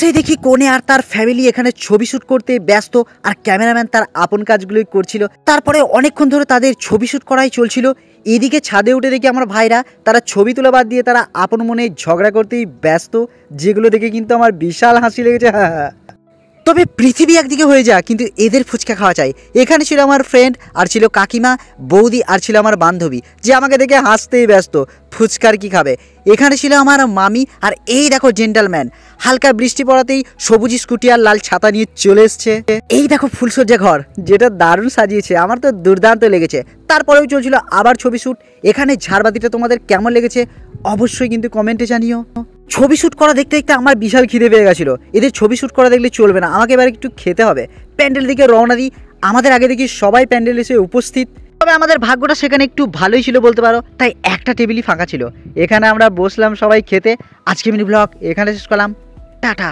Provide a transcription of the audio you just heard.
এসেই দেখি কোণে আর তার ফ্যামিলি এখানে ছবি শ্যুট করতে ব্যস্ত, আর ক্যামেরাম্যান তার আপন কাজগুলোই করছিল। তারপরে অনেকক্ষণ ধরে তাদের ছবি শ্যুট করাই চলছিল। এদিকে ছাদে উঠে দেখি আমার ভাইরা তারা ছবি তোলা বাদ দিয়ে তারা আপন মনে ঝগড়া করতেই ব্যস্ত, যেগুলো দেখে কিন্তু আমার বিশাল হাসি লেগেছে। তবে পৃথিবী একদিকে হয়ে যা, কিন্তু এদের ফুচকা খাওয়া চাই। এখানে ছিল আমার ফ্রেন্ড, আর ছিল কাকিমা, বৌদি, আর ছিল আমার বান্ধবী যে আমাকে দেখে হাসতেই ব্যস্ত। ফুচকার কি খাবে? এখানে ছিল আমার মামি, আর এই দেখো জেন্টালম্যান হালকা বৃষ্টি পড়াতেই সবুজ স্কুটি আর লাল ছাতা নিয়ে চলে এসছে। এই দেখো ফুলসজ্জা ঘর, যেটা দারুণ সাজিয়েছে, আমার তো দুর্দান্ত লেগেছে। তারপরেও চলছিল আবার ছবি শ্যুট। এখানে ঝাড়বাতিটা তোমাদের কেমন লেগেছে অবশ্যই কিন্তু কমেন্টে জানিও। ছবি শ্যুট করা দেখতে দেখতে আমার বিশাল খিদে পেয়ে গেছিলো। এদের ছবি শ্যুট করা দেখলে চলবে না, আমাকে এবার একটু খেতে হবে। প্যান্ডেল দিকে রওনা দিই। আমাদের আগে দেখি সবাই প্যান্ডেল এসে উপস্থিত। তবে আমাদের ভাগ্যটা সেখানে একটু ভালোই ছিল বলতে পারো, তাই একটা টেবিলই ফাঁকা ছিল। এখানে আমরা বসলাম সবাই খেতে। আজকে মিনি ব্লগ এখানে শেষ করলাম। টাটা।